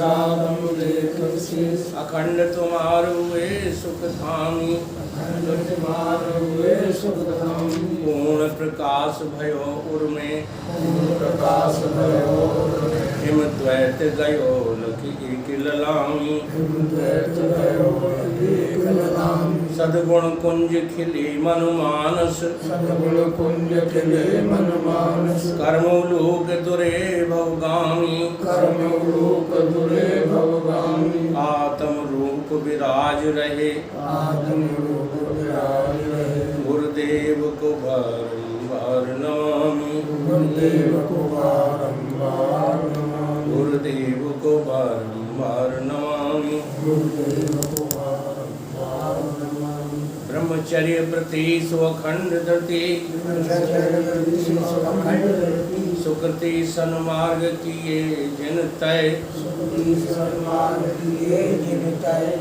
प्रसादम देख शीश अखंड तुम्हारो हुए सुख धामी अखंड तुम्हारे हुए सुख धामी पूर्ण प्रकाश भयो उर्मे पूर्ण प्रकाश भयो हिम द्वैत गयो लखी एक ललामी द्वैत भयो एक ललामी सद्गुण कुंज खिले मन मानस सद्गुण कुंज खिले मन मानस कर्मोलोक दुरे भवगामी कर्मलोक दुरे भवगामी आत्म रूप विराज रहे आत्म रूप विराज रहे गुरुदेव को बारंबार नमामि गुरुदेव को बारंबार नमामि गुरुदेव को बारंबार नमामि गुरुदेव को बारंबार नमामि ब्रह्मचर्य प्रति स्वखंड धृति सुकृति सन्मार्ग किए जिन तय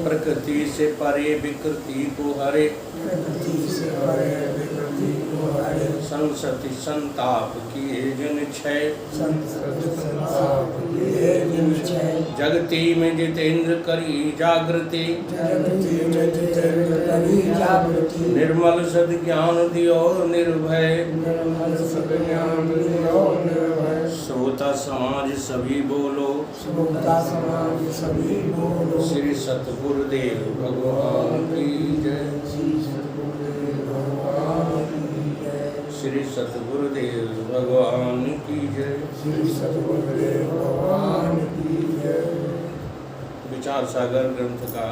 प्रकृति से परे विकृति को हरे संसति संताप किए जिन क्षय जगती में जितेंद्र करी जागृति निर्मल सद ज्ञान दियो निर्भय श्रोता समाज सभी बोलो श्री सतगुरुदेव भगवान की जय श्री सतगुरुदेव भगवान की जय विचार सागर ग्रंथ का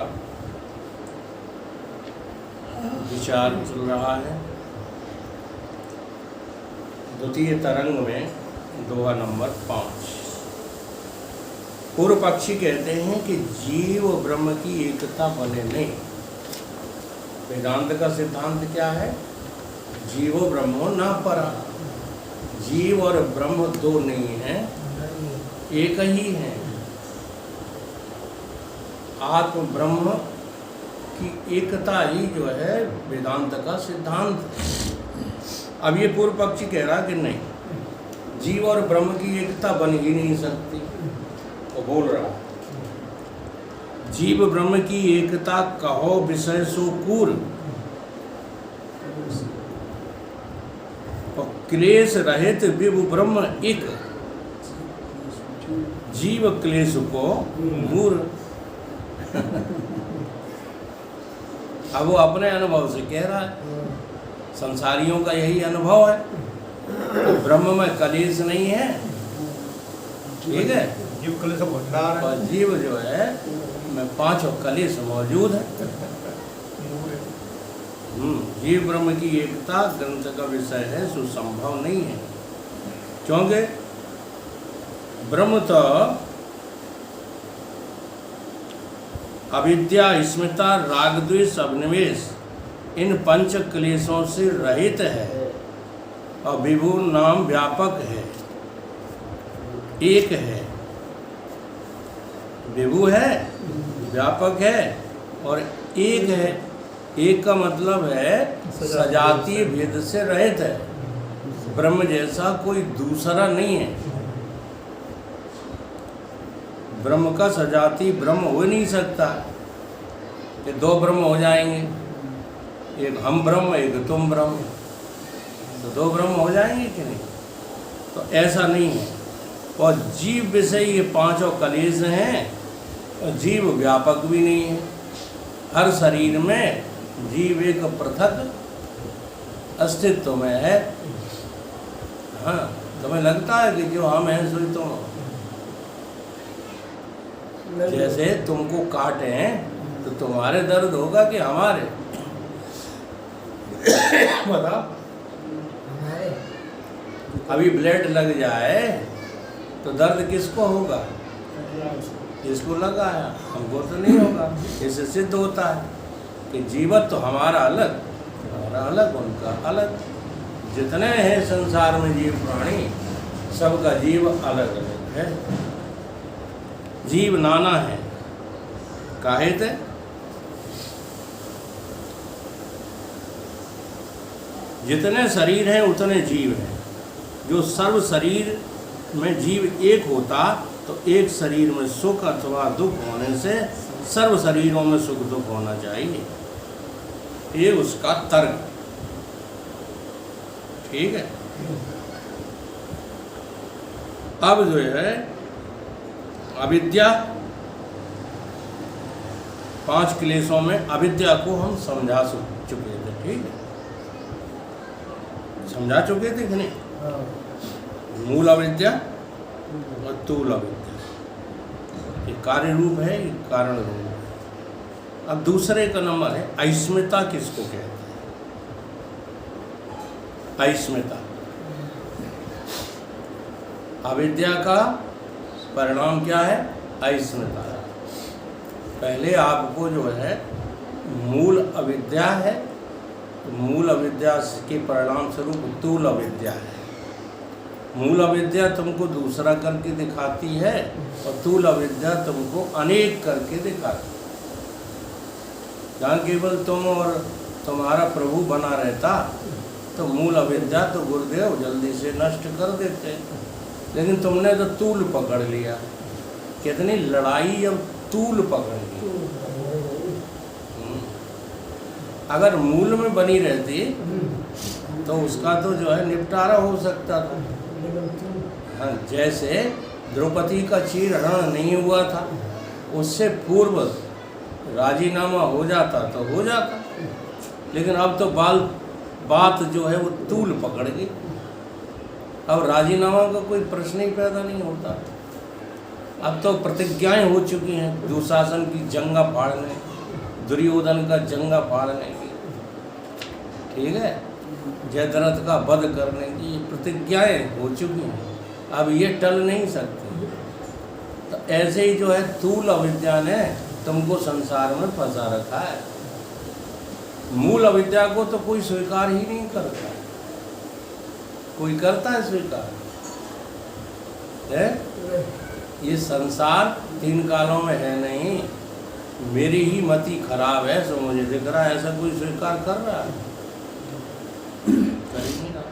विचार चल रहा है। द्वितीय तरंग में दोहा नंबर 5। पूर्व पक्षी कहते हैं कि जीव ब्रह्म की एकता बने नहीं। वेदांत का सिद्धांत क्या है? जीवो ब्रह्मो न परा। जीव और ब्रह्म दो नहीं हैं, एक ही हैं। आत्म ब्रह्म की एकता ही जो है वेदांत का सिद्धांत है। अब ये पूर्व पक्षी कह रहा कि नहीं, जीव और ब्रह्म की एकता बन ही नहीं सकती। वो बोल रहा है जीव ब्रह्म की एकता कहो विषय सो कूर, और क्लेश रहित विभु ब्रह्म एक। जीव क्लेश को मूर। अब वो अपने अनुभव से कह रहा है, संसारियों का यही अनुभव है। तो ब्रह्म में कलेश नहीं है, ठीक है। जीव कलेश भंडार है और जीव जो है में पांचों कलेश मौजूद है। जीव ब्रह्म की एकता ग्रंथ का विषय है, सुसंभव नहीं है। क्योंकि ब्रह्म तो अविद्या, स्मिता, राग, द्वेष, अभिनिवेश इन पंच क्लेशों से रहित है और विभु नाम व्यापक है, एक है। विभु है, व्यापक है और एक है। एक का मतलब है सजातीय भेद से रहित है। ब्रह्म जैसा कोई दूसरा नहीं है। ब्रह्म का सजाती ब्रह्म हो नहीं सकता कि दो ब्रह्म हो जाएंगे, एक हम ब्रह्म एक तुम ब्रह्म, तो दो ब्रह्म हो जाएंगे कि नहीं? तो ऐसा नहीं है। और जीव विषय ये पांचों कलेश हैं, और जीव व्यापक भी नहीं है। हर शरीर में जीव एक पृथक अस्तित्व में है। हाँ, तुम्हें लगता है कि जो हम हैं सो तुम हो। जैसे तुमको काटे हैं तो तुम्हारे दर्द होगा कि हमारे? बताओ। अभी ब्लेड लग जाए तो दर्द किसको होगा? जिसको लगा है, हमको तो नहीं होगा। इससे सिद्ध होता है कि जीवत तो हमारा अलग, हमारा अलग, उनका अलग। जितने हैं संसार में जीव प्राणी, सबका जीव अलग अलग है। जीव नाना है, काहे थे? जितने शरीर हैं उतने जीव हैं। जो सर्व शरीर में जीव एक होता तो एक शरीर में सुख अथवा दुख होने से सर्व शरीरों में सुख दुख होना चाहिए, ये उसका तर्क। ठीक है। अब जो है अविद्या, 5 क्लेशों में अविद्या को हम समझा चुके थे। ठीक है, समझा चुके थे कि नहीं? मूल अविद्या और तूल अविद्या, ये कार्य रूप है, ये कारण रूप है। अब दूसरे का नंबर है अस्मिता। किसको कहते हैं? अस्मिता अविद्या का परिणाम क्या है? अस्मिता। पहले आपको जो है मूल अविद्या है, मूल अविद्या के परिणाम स्वरूप तूल अविद्या है। मूल अविद्या तुमको दूसरा करके दिखाती है और तूल अविद्या तुमको अनेक करके दिखाती है। जहाँ केवल तुम और तुम्हारा प्रभु बना रहता तो मूल अविद्या तो गुरुदेव जल्दी से नष्ट कर देते, लेकिन तुमने तो तूल पकड़ लिया। कितनी लड़ाई अब तूल पकड़ ली। अगर मूल में बनी रहती तो उसका तो जो है निपटारा हो सकता था। हाँ, जैसे द्रौपदी का चीरहरण नहीं हुआ था, उससे पूर्व राजीनामा हो जाता तो हो जाता, लेकिन अब तो बात जो है वो तूल पकड़ गई। अब राजीनामा का कोई प्रश्न ही पैदा नहीं होता। अब तो प्रतिज्ञाएं हो चुकी हैं, दुशासन की जंगा फाड़ने, दुर्योधन का जंगा फाड़ने की, ठीक है, जयद्रथ का वध करने की प्रतिज्ञाएं हो चुकी हैं। अब ये टल नहीं सकती। तो ऐसे ही जो है तूल अविद्या ने तुमको संसार में फंसा रखा है। मूल अविद्या को तो कोई स्वीकार ही नहीं करता। कोई करता है स्वीकार है? ये संसार 3 कालों में है नहीं, मेरी ही मति खराब है सो मुझे दिख रहा है, ऐसा कोई स्वीकार कर रहा है? कर ही नहीं रहा।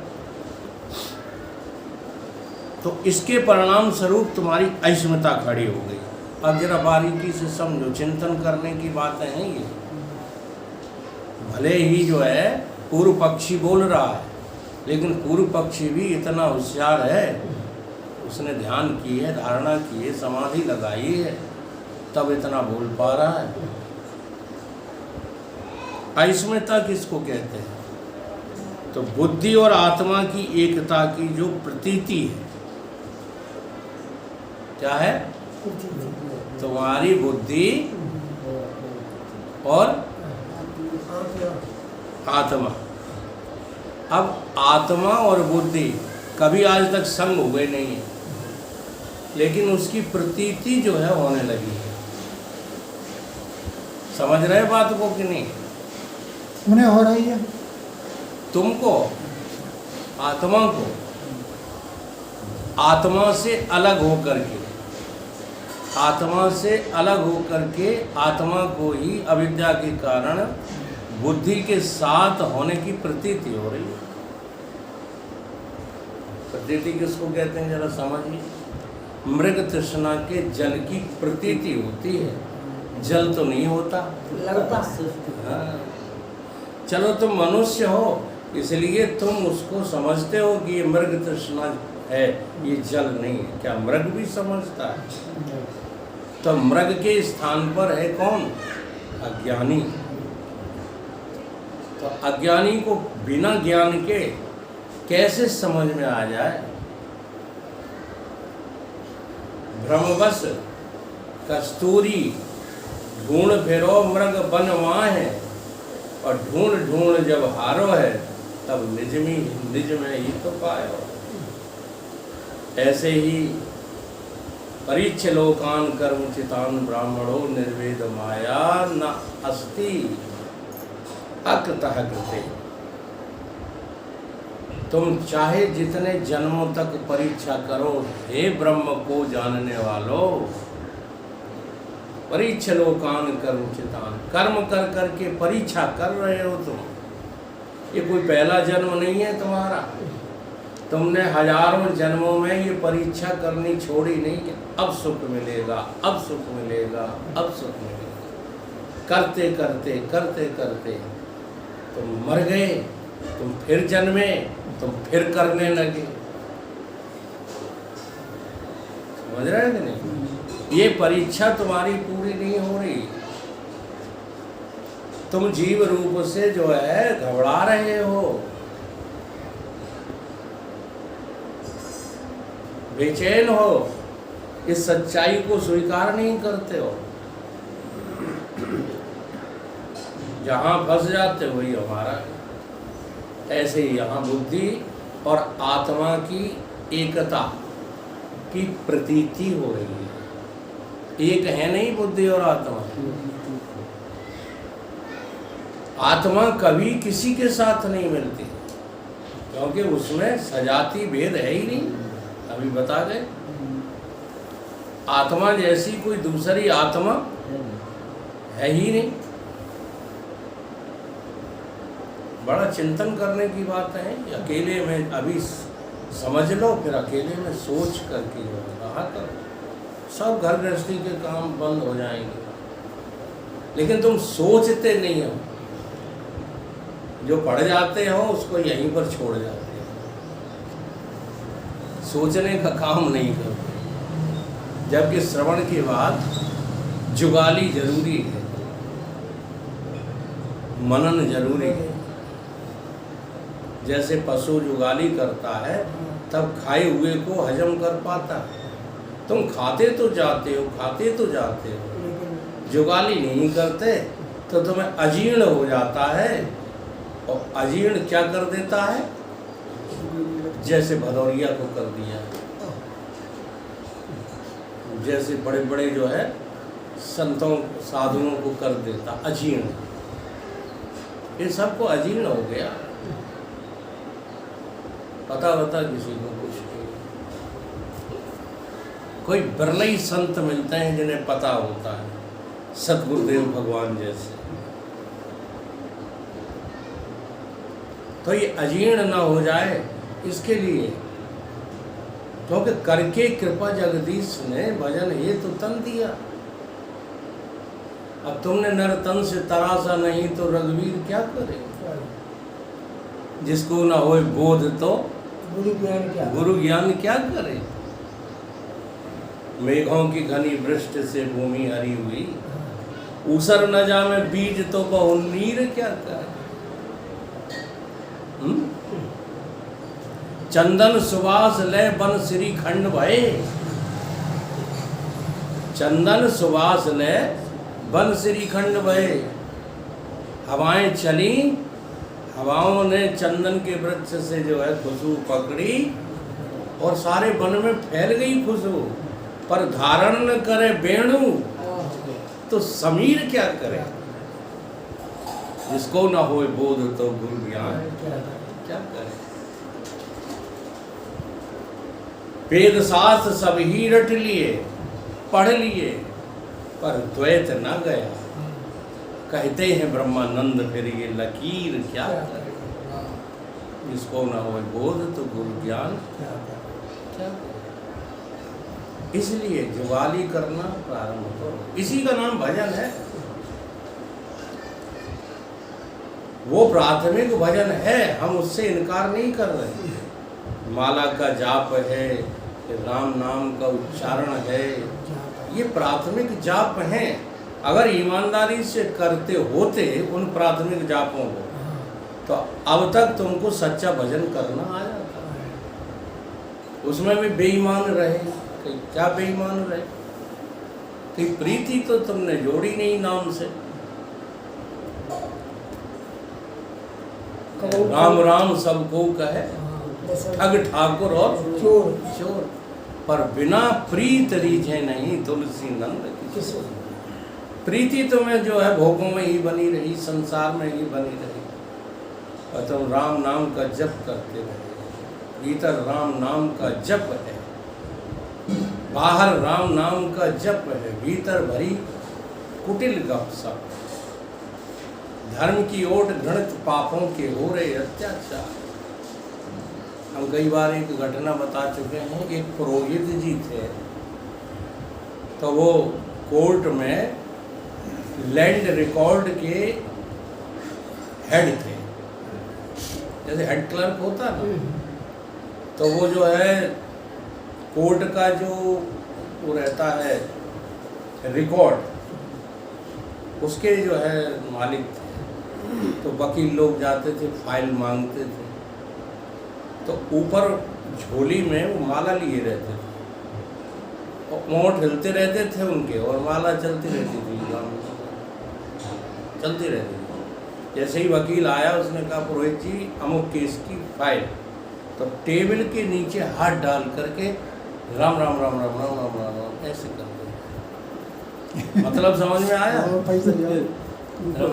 तो इसके परिणाम स्वरूप तुम्हारी अस्मिता खड़ी हो गई। अब जरा बारीकी से समझो, चिंतन करने की बातें हैं ये। भले ही जो है पूर्व पक्षी बोल रहा है, लेकिन पूर्व पक्षी भी इतना होशियार है, उसने ध्यान की है, धारणा की है, समाधि लगाई है, तब इतना बोल पा रहा है। अस्मिता किसको कहते हैं? तो बुद्धि और आत्मा की एकता की जो प्रतीति है। क्या है? तुम्हारी बुद्धि और आत्मा। अब आत्मा और बुद्धि कभी आज तक संग हुए नहीं है, लेकिन उसकी प्रतीति जो है होने लगी है। समझ रहे बात को कि नहीं? उन्हें हो रही है। तुमको आत्मा को आत्मा से अलग होकर के, आत्मा से अलग होकर के आत्मा को ही अविद्या के कारण बुद्धि के साथ होने की प्रतीति हो रही है। प्रतीति किसको कहते हैं जरा समझिए। मृग तृष्णा के जल की प्रतीति होती है, जल तो नहीं होता, लगता। हाँ। चलो तुम मनुष्य हो इसलिए तुम उसको समझते हो कि ये मृग तृष्णा है, ये जल नहीं है। क्या मृग भी समझता है? तो मृग के स्थान पर है कौन? अज्ञानी। तो अज्ञानी को बिना ज्ञान के कैसे समझ में आ जाए? भ्रमवश कस्तूरी ढूंढ फिरो मृग बनवा है, और ढूंढ ढूंढ जब हारो है तब निज में ही तो पायो। ऐसे ही परीक्ष लोकान कर्मचितान ब्राह्मणो निर्वेद माया न अस्ति अकृतः कृते। तुम चाहे जितने जन्मों तक परीक्षा करो, हे ब्रह्म को जानने वालों, परीक्ष लोकान कर्मचितान, कर्म कर करके परीक्षा कर रहे हो तुम। ये कोई पहला जन्म नहीं है तुम्हारा। तुमने हजारों जन्मों में ये परीक्षा करनी छोड़ी नहीं कि अब सुख मिलेगा, अब सुख मिलेगा, अब सुख मिलेगा। करते करते करते करते तुम मर गए, तुम फिर जन्मे, तुम फिर करने लगे। समझ रहे हैं कि नहीं? ये परीक्षा तुम्हारी पूरी नहीं हो रही। तुम जीव रूप से जो है घबरा रहे हो, बेचैन हो, इस सच्चाई को स्वीकार नहीं करते हो। जहाँ फंस जाते हो वही हमारा। ऐसे ही यहाँ बुद्धि और आत्मा की एकता की प्रतीति हो रही है। एक है नहीं बुद्धि और आत्मा। आत्मा कभी किसी के साथ नहीं मिलती, क्योंकि उसमें सजाती भेद है ही नहीं। अभी बता गए, आत्मा जैसी कोई दूसरी आत्मा है ही नहीं। बड़ा चिंतन करने की बात है। अकेले में अभी समझ लो, फिर अकेले में सोच करके जो है रहा करो। सब घर गृहस्थी के काम बंद हो जाएंगे, लेकिन तुम सोचते नहीं हो। जो पढ़ जाते हो उसको यहीं पर छोड़ जाते हो, सोचने का काम नहीं करते। जबकि श्रवण के बाद जुगाली जरूरी है, मनन जरूरी है। जैसे पशु जुगाली करता है तब खाए हुए को हजम कर पाता है। तुम खाते तो जाते हो, खाते तो जाते हो, जुगाली नहीं करते तो तुम्हें अजीर्ण हो जाता है। और अजीर्ण क्या कर देता है? जैसे भदौरिया को कर दिया, जैसे बड़े बड़े जो है संतों साधुओं को कर देता अजीर्ण। ये सबको अजीर्ण हो गया। पता किसी को कुछ नहीं। कोई बिरले ही संत मिलते हैं जिन्हें पता होता है, सतगुरुदेव भगवान जैसे। तो ये अजीर्ण ना हो जाए इसके लिए, क्योंकि करके कृपा जगदीश ने भजन हेतु तन दिया। अब तुमने नर तन से तरासा नहीं तो रघुवीर क्या करे? जिसको ना होए बोध तो गुरु ज्ञान क्या करे? मेघों की घनी वृष्टि से भूमि हरी हुई, ऊसर न जामे बीज तो बहु नीर क्या करे? चंदन सुबास ले बन श्री खंड भये, चंदन सुबास ले बन श्री खंड भये। हवाएं चली, हवाओं ने चंदन के वृक्ष से जो है खुशबू पकड़ी और सारे वन में फैल गई खुशबू। पर धारण न करे वेणु तो समीर क्या करे? जिसको न होए बोध तो गुरु ज्ञान क्या करे? वेद शास्त्र सब ही रट लिए, पढ़ लिए, पर द्वैत न गया। कहते हैं ब्रह्मानंद फिर ये लकीर क्या करे? जिसको न हो बोध तो गुरु ज्ञान क्या करे? इसलिए जुगाली करना प्रारंभ करो। इसी का नाम भजन है। वो प्राथमिक भजन है, हम उससे इनकार नहीं कर रहे। माला का जाप है, राम नाम का उच्चारण है, ये प्राथमिक जाप हैं। अगर ईमानदारी से करते होते उन प्राथमिक जापों को, तो अब तक तुमको सच्चा भजन करना आ जाता। उसमें भी बेईमान रहे, क्या बेईमान रहे? कि प्रीति तो तुमने जोड़ी नहीं नाम से। राम राम सबको कहे, ठग ठाकुर और चोर, पर बिना प्रीत रीझे नहीं तुलसी नंद किसी। प्रीति तुम्हें जो है भोगों में ही बनी रही, संसार में ही बनी रही, और तुम राम नाम का जप करते रहे। भीतर राम नाम का जप है, बाहर राम नाम का जप है, भीतर भरी कुटिल गपशप। धर्म की ओट घृणित पापों के हो रहे अत्याचार। हम कई बार एक घटना बता चुके हैं। एक पुरोहित जी थे, तो वो कोर्ट में लैंड रिकॉर्ड के हेड थे, जैसे हेड क्लर्क होता ना, तो वो जो है कोर्ट का जो वो रहता है रिकॉर्ड, उसके जो है मालिक थे। तो वकील लोग जाते थे, फाइल मांगते थे, तो ऊपर झोली में वो माला लिए रहते थे, और मोट हिलते रहते थे उनके, और माला चलती रहती थी, चलती रहती थी। जैसे ही वकील आया, उसने कहा पुरोहित जी अमुक केस की फाइल, तो टेबल के नीचे हाथ डाल करके राम राम राम राम राम राम राम राम ऐसे कर दे। मतलब समझ में आया? राम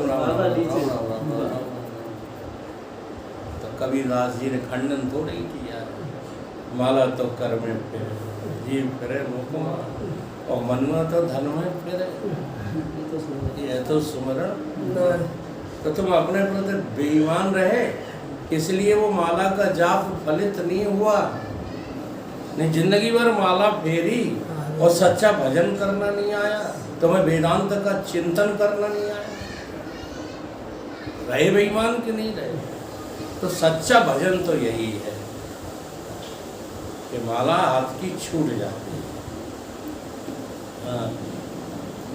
राम राम राम राम राम राम। तो कबीरदास जी ने खंडन थोड़ी किया, माला तो कर में फिरे, जीव फिरे मुख में, और मनुआ तो धन में फिरे, ये तो सुमरण। तो तुम अपने प्रति बेईमान रहे, इसलिए वो माला का जाप फलित नहीं हुआ। नहीं, जिंदगी भर माला फेरी और सच्चा भजन करना नहीं आया, तुम्हें वेदांत का चिंतन करना नहीं आया, रहे बेईमान कि नहीं रहे? तो सच्चा भजन तो यही है कि माला हाथ की छूट जाती है। हाँ,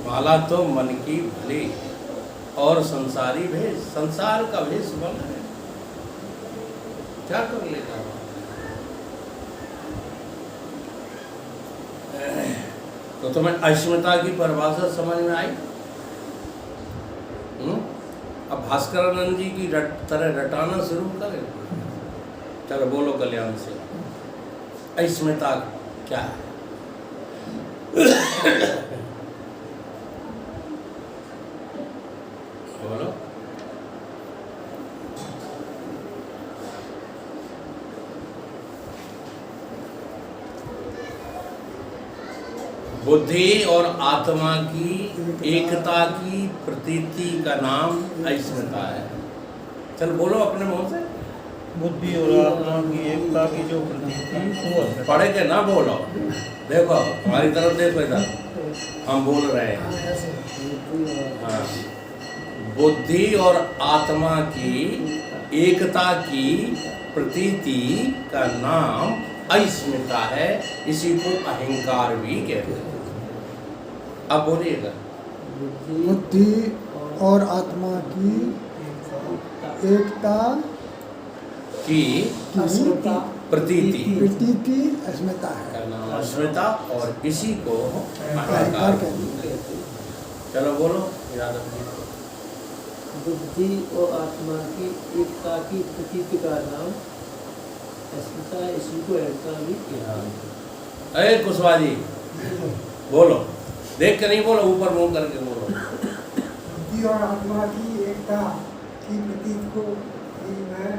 माला तो मन की भली, और संसारी भेष, संसार का भेष बन है, क्या कर लेगा? तो तुम्हें अस्मिता की परिभाषा समझ में आई? अब भास्करानंद जी की तरह रटाना शुरू करें। चलो बोलो कल्याण से, अस्मिता क्या है? बोलो। बुद्धि और आत्मा की एकता की प्रतीति का नाम अस्मिता है। चल बोलो अपने मुंह से। बुद्धि और आत्मा की एकता की जो प्रतीति वो है। पढ़े के ना बोलो, देखो हमारी तरफ देखो, इधर हम बोल रहे हैं। हाँ, बुद्धि और आत्मा की एकता की प्रतीति का नाम अस्मिता है, इसी को अहंकार भी कहते हैं। अब बोलिएगा। बुद्धि और आत्मा की एकता की अस्मिता प्रतीति प्रतीति अस्मिता है, का नाम अस्मिता, और इसी को अहंकार अहंकार कहते हैं। चलो बोलो यादव जी। बुद्धि और आत्मा की एकता की प्रतीति का नाम अस्मिता है, इसी को अहंकार भी कहते हैं। अरे कुशवाहा जी बोलो, देख के नहीं बोलो, ऊपर मुंह करके बोलो। बुद्धि और आत्मा की एकता की प्रतीक को ही मैं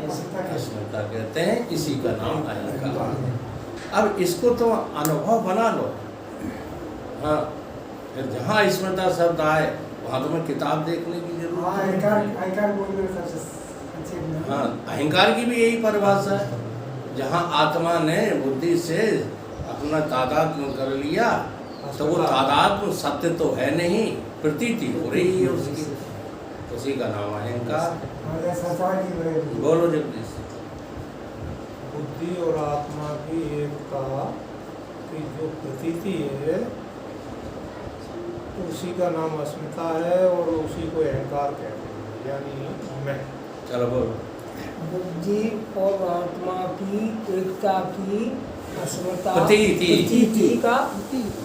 अस्मिता कहते हैं, इसी का नाम अहंकार। अब इसको तो अनुभव बना लो। हाँ, फिर जहाँ अस्मिता शब्द आए वहाँ तुम्हें किताब देखने की जरूरत अहंकार बोलने में सबसे अच्छे हैं। हाँ, अहंकार की भी यही परिभाषा है। जहाँ आत्मा ने बुद्धि से अपना तादात्म्य कर लिया, तो वो तादात्म्य सत्य तो है नहीं, प्रतीति हो रही है उसकी, उसी का नाम अहंकार। बोलो जगदीश। बुद्धि और आत्मा की एकता की जो प्रतीति है उसी का नाम अस्मिता है, और उसी को अहंकार कहते हैं, यानी मैं। चलो बोलो। बुद्धि और आत्मा की एकता की अस्मिता प्रतीति का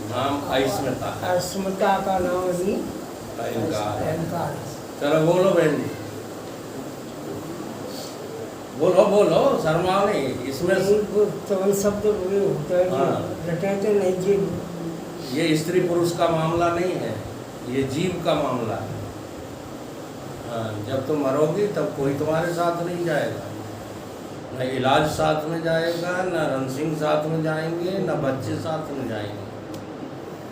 नाम अस्मिता है, अस्मिता का नाम ही अहंकार है। अहंकार। चलो बोलो बहन जी, बोलो बोलो, शर्मा नहीं इसमें। तो शब्द वे होते हैं हाँ। रटते नहीं जी। ये स्त्री पुरुष का मामला नहीं है, ये जीव का मामला है। हाँ, जब तुम मरोगी तब कोई तुम्हारे साथ नहीं जाएगा, न इलाज साथ में जाएगा, न रणसिंह साथ में जाएंगे, न बच्चे साथ में जाएंगे,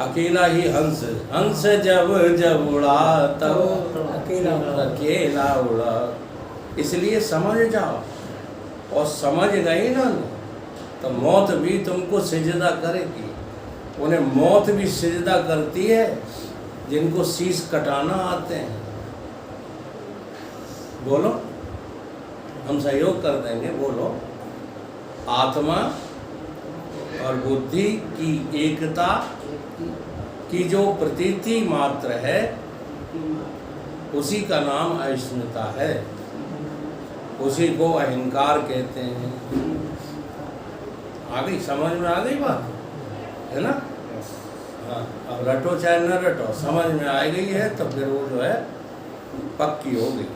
अकेला ही हंस। हंस जब जब उड़ा तब अकेला अकेला उड़ा। इसलिए समझ जाओ, और समझ गई ना तो मौत भी तुमको सिजदा करेगी। उन्हें मौत भी सिजदा करती है जिनको शीश कटाना आते हैं। बोलो, हम सहयोग कर देंगे। बोलो, आत्मा और बुद्धि की एकता की जो प्रतीति मात्र है उसी का नाम अहिष्णुता है, उसी को अहंकार कहते हैं। आ गई समझ में? आ गई बात है ना? हाँ, अब रटो चाहे न रटो, समझ में आ गई है तो फिर वो जो है पक्की हो गई।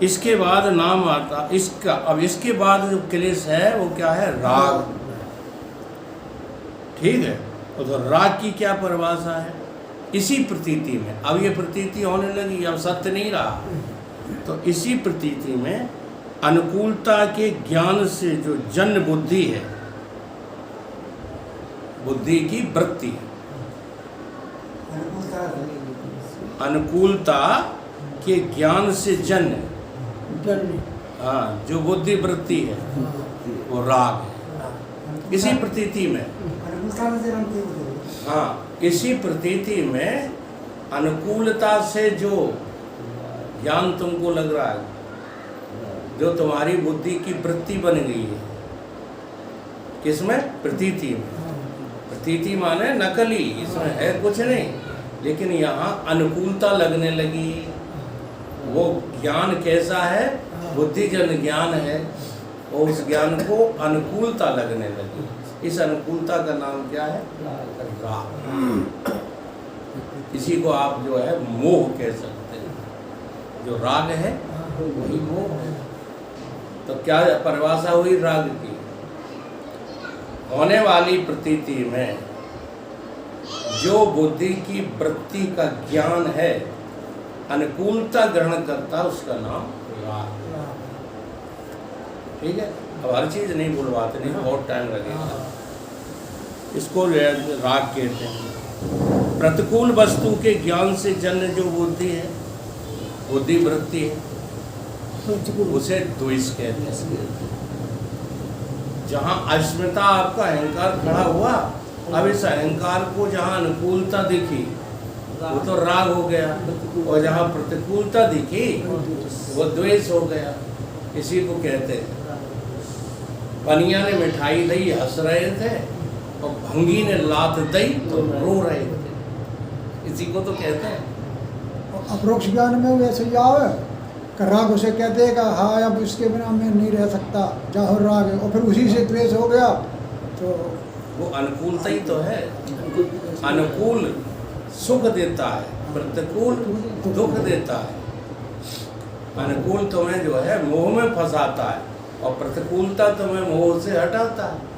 इसके बाद नाम आता इसका। अब इसके बाद जो क्लेश है वो क्या है? राग। ठीक है, तो राग की क्या परिभाषा है? इसी प्रतीति में, अब ये प्रतीति होने लगी, अब सत्य नहीं रहा, तो इसी प्रतीति में अनुकूलता के ज्ञान से जो जन्य बुद्धि है, बुद्धि की वृत्ति, अनुकूलता के ज्ञान से जन्य, हाँ, जो बुद्धि वृत्ति है वो राग है। इसी प्रतीति में, हाँ, इसी प्रतीति में अनुकूलता से जो ज्ञान तुमको लग रहा है, जो तुम्हारी बुद्धि की वृत्ति बन गई है, किसमें? प्रतीति में। प्रतीति माने नकली, इसमें है कुछ नहीं, लेकिन यहाँ अनुकूलता लगने लगी। वो ज्ञान कैसा है? बुद्धिजन ज्ञान है, और उस ज्ञान को अनुकूलता लगने लगी। इस अनुकूलता का नाम क्या है? राग। इसी को आप जो है मोह कह सकते हैं। जो राग है वही मोह है। तो क्या परिभाषा हुई राग की? होने वाली प्रतीति में जो बुद्धि की वृत्ति का ज्ञान है, अनुकूलता ग्रहण करता, उसका नाम राग। ठीक है, अब हर चीज़ नहीं बुलवाते, नहीं, बहुत टाइम लगेगा। इसको राग कहते हैं। प्रतिकूल वस्तु के ज्ञान से जन्य जो बुद्धि है, बुद्धि वृत्ति है, उसे द्वेष कहते हैं। जहाँ अस्मिता आपका अहंकार खड़ा हुआ, अब इस अहंकार को जहाँ अनुकूलता दिखी वो तो राग हो गया, और जहाँ प्रतिकूलता दिखी वो द्वेष हो गया। इसी को कहते हैं। पनिया ने मिठाई दी, हंस रहे थे, और भंगी ने लात दी तो रो रहे थे। इसी को तो कहते हैं। अप्रोक्ष ज्ञान में वैसे ही आवे कि राग उसे कह देगा, हाँ अब उसके बिना मैं नहीं रह सकता, जाहो राग है, और फिर उसी से द्वेष हो गया, तो वो अनुकूलता ही तो है। अनुकूल सुख देता है, प्रतिकूल दुख देता है। अनुकूल तुम्हें जो है मोह में फंसाता है, और प्रतिकूलता तुम्हें मोह से हटाता है।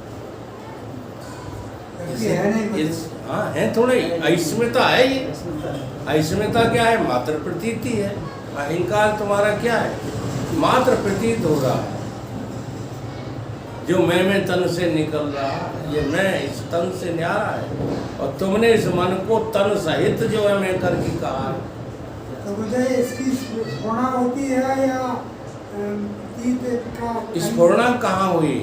हाँ, है थोड़े अस्मिता है। ये अस्मिता क्या है? मात्र प्रतीति है। अहंकार तुम्हारा क्या है? मात्र प्रतीत हो रहा है। जो मैं तन से निकल रहा है, ये मैं इस तन से न्यारा है, और तुमने इस मन को तन सहित जो है मैं करके कहा है। तो मुझे इसकी स्फुरणा होती है या स्फुरणा कहाँ हुई?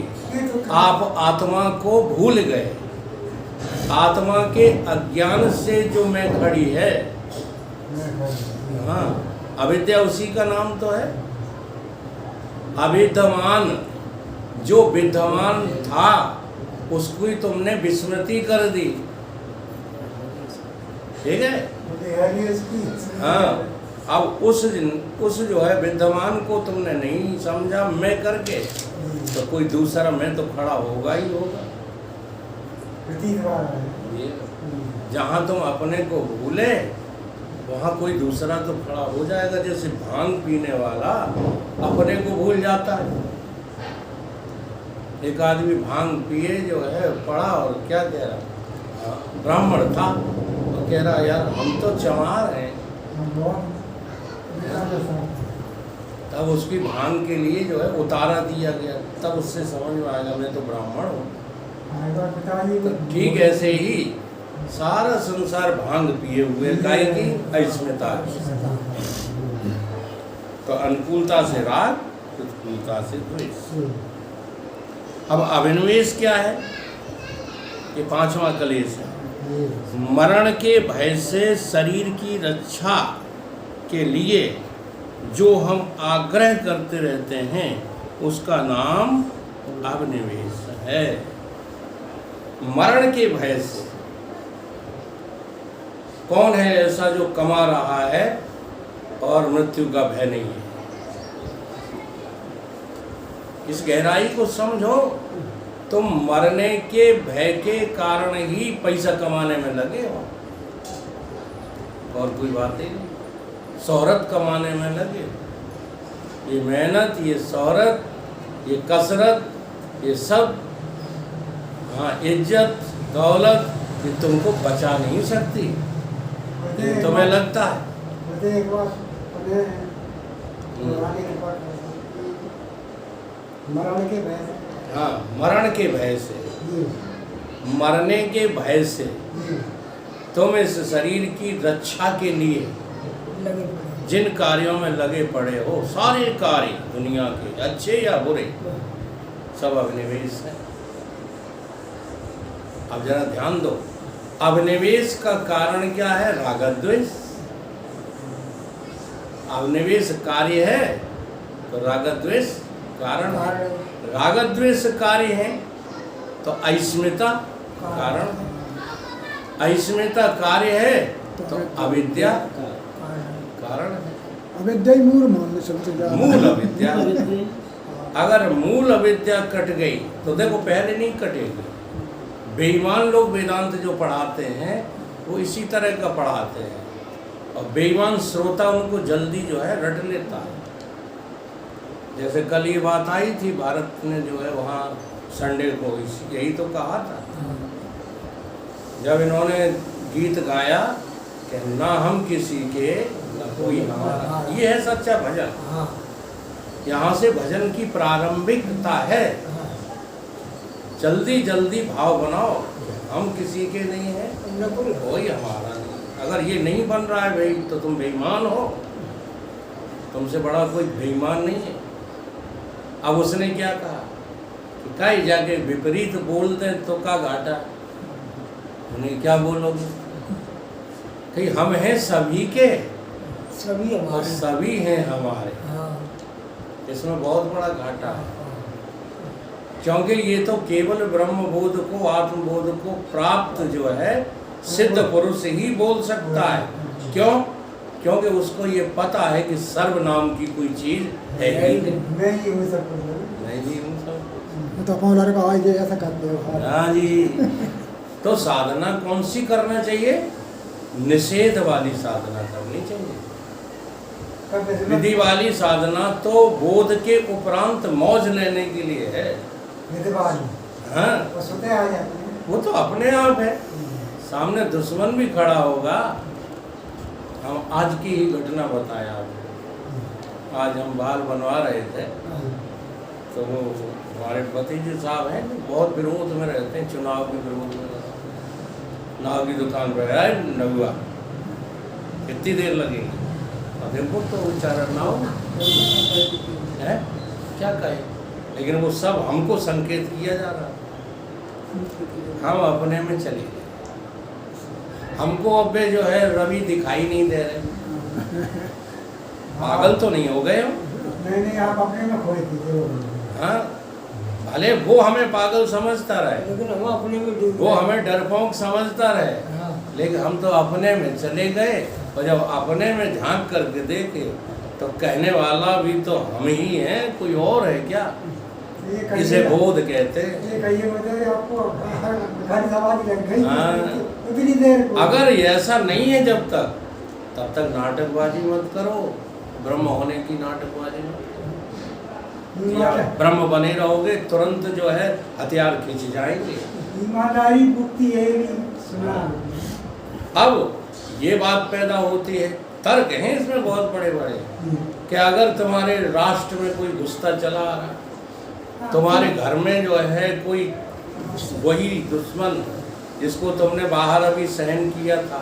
आप आत्मा को भूल गए। आत्मा के अज्ञान से जो मैं खड़ी है, हाँ, अविद्या उसी का नाम तो है। अविद्यमान जो विद्यमान था उसको ही तुमने विस्मृति कर दी। ठीक है, हाँ। अब उस जो है विद्यमान को तुमने नहीं समझा मैं करके, तो कोई दूसरा मैं तो खड़ा होगा ही होगा। जहाँ तुम अपने को भूले वहाँ कोई दूसरा तो खड़ा हो जाएगा। जैसे भांग पीने वाला अपने को भूल जाता है। एक आदमी भांग पिए जो है पड़ा, और क्या कह रहा, ब्राह्मण था, तो कह रहा यार हम तो चमार हैं। तब उसकी भांग के लिए जो है उतारा दिया गया, तब उससे समझ में आएगा मैं तो ब्राह्मण हूँ। तो ठीक ऐसे ही सारा संसार भांग पिए हुए, काय की अस्मिता। तो अनुकूलता से राग, प्रतिकूलता से द्वेष। अब अभिनिवेश क्या है? ये पांचवा कलेश है। मरण के भय से शरीर की रक्षा के लिए जो हम आग्रह करते रहते हैं उसका नाम अभिनिवेश है। मरण के भय से कौन है ऐसा जो कमा रहा है और मृत्यु का भय नहीं है? इस गहराई को समझो। तुम मरने के भय के कारण ही पैसा कमाने में लगे हो, और कोई बात ही नहीं। शोहरत कमाने में लगे, ये मेहनत, ये शोहरत, ये कसरत, ये सब, हाँ, इज्जत दौलत, ये तुमको बचा नहीं सकती। ये तुम्हें लगता है। मुझे एक बार मरण के भय से, हाँ, मरण के भय से, मरने के भय से तुम इस शरीर की रक्षा के लिए जिन कार्यों में लगे पड़े हो, सारे कार्य दुनिया के अच्छे या बुरे, सब अभिनिवेश है। अब जरा ध्यान दो, अभिनिवेश का कारण क्या है? रागद्वेष। अभिनिवेश कार्य है तो रागद्वेष कारण है। रागद्वेष कार्य है तो अस्मिता कारण है। अस्मिता कार्य है तो अविद्या कारण है। अविद्या ही मूल मानने चलते जा रहे हैं। मूल अविद्या। अगर मूल अविद्या कट गई तो देखो पहले नहीं कटेगी। बेईमान लोग वेदांत जो पढ़ाते हैं वो इसी तरह का पढ़ाते हैं, और बेईमान श्रोता उनको जल्दी जो है रट लेता है। जैसे कल ये बात आई थी, भारत ने जो है वहाँ संडे को यही तो कहा था, जब इन्होंने गीत गाया कि ना हम किसी के न कोई हमारा। ये है सच्चा भजन। यहाँ से भजन की प्रारंभिकता है। जल्दी जल्दी भाव बनाओ, हम किसी के नहीं हैं, कोई हमारा नहीं। अगर ये नहीं बन रहा है भाई तो तुम बेईमान हो, तुमसे बड़ा कोई बेईमान नहीं है। अब उसने क्या कहा कि कहीं जाके विपरीत बोल दें तो का घाटा, उन्हें क्या बोलोगे कि हम हैं सभी के, सभी और हमारे। सभी हैं हमारे। हाँ। इसमें बहुत बड़ा घाटा है, क्योंकि ये तो केवल ब्रह्मबोध को, आत्मबोध को प्राप्त जो है सिद्ध पुरुष ही बोल सकता है। क्यों? क्योंकि उसको ये पता है कि सर्व नाम की कोई चीज है ही नहीं। मैं ही हूँ सब कुछ। नहीं जी, उन सब तो कौन लड़का आज ये ऐसा करते हो? हाँ जी। तो साधना कौन सी करना चाहिए? निषेध वाली साधना करनी चाहिए। विधि वाली साधना तो बोध के उपरांत मौज लेने के लिए है। हाँ, वो सोते आ जाते हैं। वो तो अपने आप है। सामने दुश्मन भी खड़ा होगा। हम आज की ही घटना बताया आपको। आज हम बाल बनवा रहे थे, तो वो हमारे भतीजे साहब हैं, बहुत विरोध में रहते हैं, चुनाव के विरोध में। नाव की दुकान पर आए, नगुआ कितनी देर लगेगी? और देखो तो बेचारा नाव है, क्या कहे। लेकिन वो सब हमको संकेत किया जा रहा, हम अपने में चले गए। हमको अब जो है रवि दिखाई नहीं दे रहे। पागल तो नहीं हो गए हम? नहीं, आप अपने में खोए थे। हाँ, भले वो हमें पागल समझता रहे, लेकिन हम अपने में डूब वो हमें डरपोक समझता रहे, लेकिन हम तो अपने में चले गए। और जब अपने में झांक करके देखे तो कहने वाला भी तो हम ही हैं, कोई और है क्या? इसे बोध कहते हैं। अगर ऐसा नहीं है जब तक, तब तक नाटकबाजी मत करो। ब्रह्म होने की नाटकबाजी मत करो। या ब्रह्म बने रहोगे तुरंत जो है हथियार खींच जाएंगे। ईमानदारी मुक्ति है भी सुना। अब ये बात पैदा होती है, तर्क हैं इसमें बहुत बड़े बड़े, कि अगर तुम्हारे राष्ट्र में कोई घुसता चला आ रहा, तुम्हारे घर में जो है कोई वही दुश्मन जिसको तुमने बाहर अभी सहन किया था,